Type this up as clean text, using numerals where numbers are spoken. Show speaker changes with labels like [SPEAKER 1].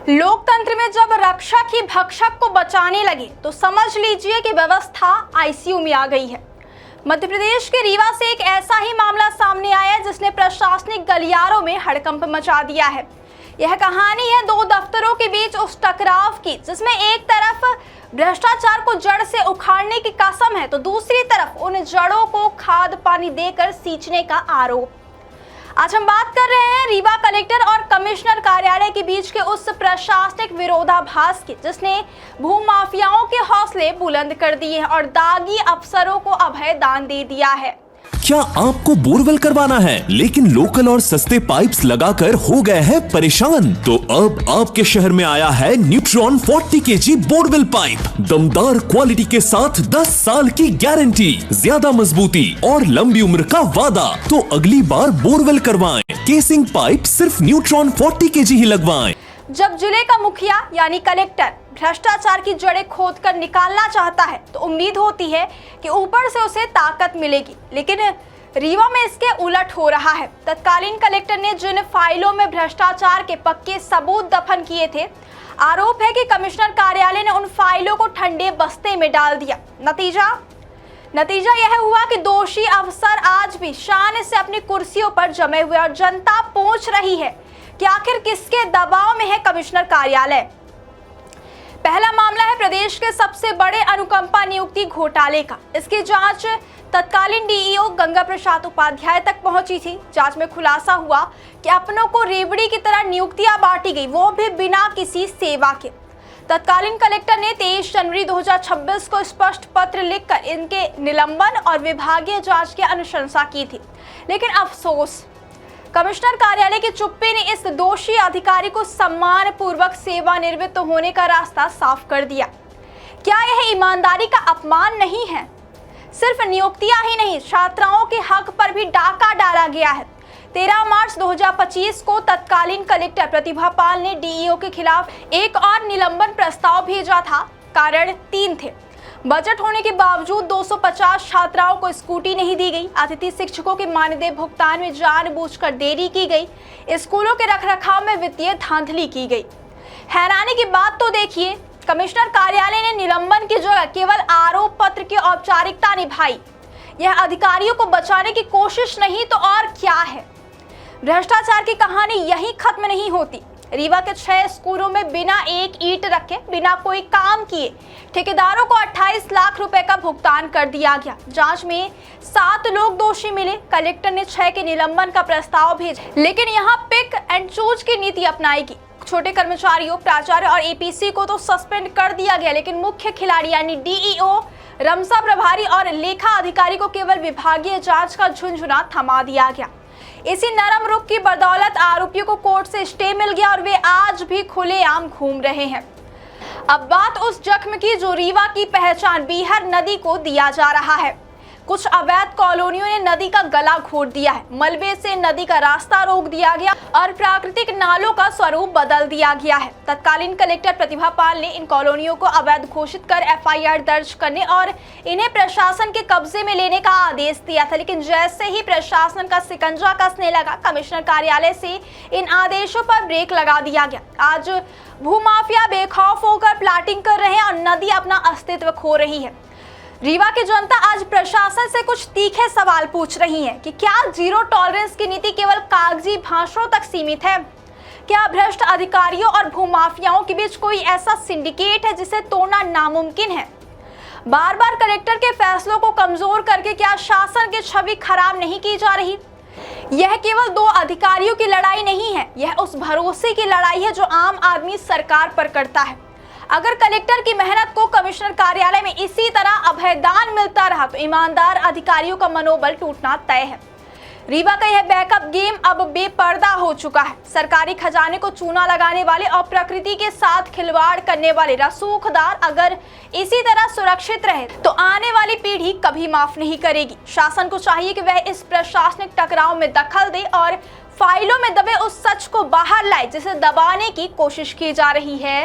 [SPEAKER 1] लोकतंत्र में जब रक्षक ही भक्षक को बचाने लगे तो समझ लीजिए कि व्यवस्था आईसीयू में आ गई है। मध्य प्रदेश के रीवा से एक ऐसा ही मामला सामने आया है जिसने प्रशासनिक गलियारों में हड़कंप मचा दिया है। यह कहानी है दो दफ्तरों के बीच उस टकराव की जिसमें एक तरफ भ्रष्टाचार को जड़ से उखाड़ने की कसम है तो दूसरी तरफ उन जड़ों को खाद पानी देकर सींचने का आरोप। आज हम बात कर रहे हैं रीवा कलेक्टर और कमिश्नर कार्यालय के बीच के उस प्रशासनिक विरोधाभास की जिसने भूमाफियाओं के हौसले बुलंद कर दिए हैं और दागी अफसरों को अभय दान दे दिया है।
[SPEAKER 2] क्या आपको बोरवेल करवाना है लेकिन लोकल और सस्ते पाइप्स लगाकर हो गए हैं परेशान? तो अब आपके शहर में आया है न्यूट्रॉन 40 kg बोरवेल पाइप। दमदार क्वालिटी के साथ 10 साल की गारंटी, ज्यादा मजबूती और लंबी उम्र का वादा। तो अगली बार बोरवेल करवाएं, केसिंग पाइप सिर्फ न्यूट्रॉन 40 kg ही लगवाएं।
[SPEAKER 1] जब जिले का मुखिया यानी कलेक्टर भ्रष्टाचार की जड़ें खोदकर निकालना चाहता है तो उम्मीद होती है कि ऊपर से उसे ताकत मिलेगी, लेकिन रीवा में इसके उलट हो रहा है। तत्कालीन कलेक्टर ने जिन फाइलों में भ्रष्टाचार के पक्के सबूत दफन किए थे, आरोप है कि कमिश्नर कार्यालय ने उन फाइलों को ठंडे बस्ते में डाल दिया। नतीजा यह हुआ कि दोषी अफसर आज भी शान से अपनी कुर्सियों पर जमे हुए और जनता पूछ रही है कि आखिर किसके दबाव में है कमिश्नर कार्यालय। पहला मामला है प्रदेश के सबसे बड़े अनुकंपा नियुक्ति घोटाले का। इसकी जांच तत्कालीन डीईओ गंगा प्रसाद उपाध्याय तक पहुंची थी। जांच में खुलासा हुआ कि अपनों को रेवड़ी की तरह नियुक्तियां बांटी गई, वो भी बिना किसी सेवा के। तत्कालीन कलेक्टर ने 23 जनवरी 2026 को स्पष्ट पत्र लिखकर इनके निलंबन और विभागीय जांच की अनुशंसा की थी, लेकिन अफसोस कमिश्नर कार्यालय की चुप्पी ने इस दोषी अधिकारी को सम्मान पूर्वक सेवानिवृत्त होने का रास्ता साफ कर दिया। क्या यह ईमानदारी का अपमान नहीं है? सिर्फ नियुक्तियां ही नहीं, छात्राओं के हक पर भी डाका डाला गया है। 13 मार्च 2025 को तत्कालीन कलेक्टर प्रतिभा पाल ने डीईओ के खिलाफ एक और निलंबन प्रस्ताव भेजा था। कारण 3 थे। बजट होने के बावजूद 250 छात्राओं को स्कूटी नहीं दी गई, अतिथि शिक्षकों के मानदेय भुगतान में जानबूझकर देरी की गई, स्कूलों के रखरखाव में वित्तीय धांधली की गई। हैरानी की बात तो देखिए, कमिश्नर कार्यालय ने निलंबन की जगह केवल आरोप पत्र की औपचारिकता निभाई। यह अधिकारियों को बचाने की कोशिश नहीं तो और क्या है। भ्रष्टाचार की कहानी यही खत्म नहीं होती। रीवा के 6 स्कूलों में बिना एक ईंट रखे, बिना कोई काम किए ठेकेदारों को 28 लाख रुपए का भुगतान कर दिया गया। जांच में 7 लोग दोषी मिले। कलेक्टर ने 6 के निलंबन का प्रस्ताव भेजा, लेकिन यहाँ पिक एंड चूज की नीति अपनाएगी। छोटे कर्मचारियों, प्राचार्य और एपीसी को तो सस्पेंड कर दिया गया, लेकिन मुख्य खिलाड़ी यानी डीईओ, रमसा प्रभारी और लेखा अधिकारी को केवल विभागीय जांच का झुंझुना थमा दिया गया। इसी नरम रुख की बदौलत आरोपियों को कोर्ट से स्टे मिल गया और वे आज भी खुलेआम घूम रहे हैं। अब बात उस जख्म की जो रीवा की पहचान बीहर नदी को दिया जा रहा है। कुछ अवैध कॉलोनियों ने नदी का गला घोट दिया है। मलबे से नदी का रास्ता रोक दिया गया और प्राकृतिक नालों का स्वरूप बदल दिया गया है। तत्कालीन कलेक्टर प्रतिभा पाल ने इन कॉलोनियों को अवैध घोषित कर एफआईआर दर्ज करने और इन्हें प्रशासन के कब्जे में लेने का आदेश दिया था, लेकिन जैसे ही प्रशासन का सिकंजा कसने लगा, कमिश्नर कार्यालय से इन आदेशों पर ब्रेक लगा दिया गया। आज भूमाफिया बेखौफ होकर प्लाटिंग कर रहे हैं और नदी अपना अस्तित्व खो रही है। रीवा की जनता आज प्रशासन से कुछ तीखे सवाल पूछ रही है कि क्या जीरो टॉलरेंस की नीति केवल कागजी भाषणों तक सीमित है? क्या भ्रष्ट अधिकारियों और भूमाफियाओं के बीच कोई ऐसा सिंडिकेट है जिसे तोड़ना नामुमकिन है? बार बार कलेक्टर के फैसलों को कमजोर करके क्या शासन की छवि खराब नहीं की जा रही? यह केवल 2 अधिकारियों की लड़ाई नहीं है, यह उस भरोसे की लड़ाई है जो आम आदमी सरकार पर करता है। अगर कलेक्टर की मेहनत को कमिश्नर कार्यालय में इसी तरह अभयदान मिलता रहा तो ईमानदार अधिकारियों का मनोबल टूटना तय है। रीवा का यह बैकअप गेम अब बेपर्दा हो चुका है। सरकारी खजाने को चूना लगाने वाले और प्रकृति के साथ खिलवाड़ करने वाले रसूखदार अगर इसी तरह सुरक्षित रहे तो आने वाली पीढ़ी कभी माफ नहीं करेगी। शासन को चाहिए कि वह इस प्रशासनिक टकराव में दखल दे और फाइलों में दबे उस सच को बाहर लाए जिसे दबाने की कोशिश की जा रही है।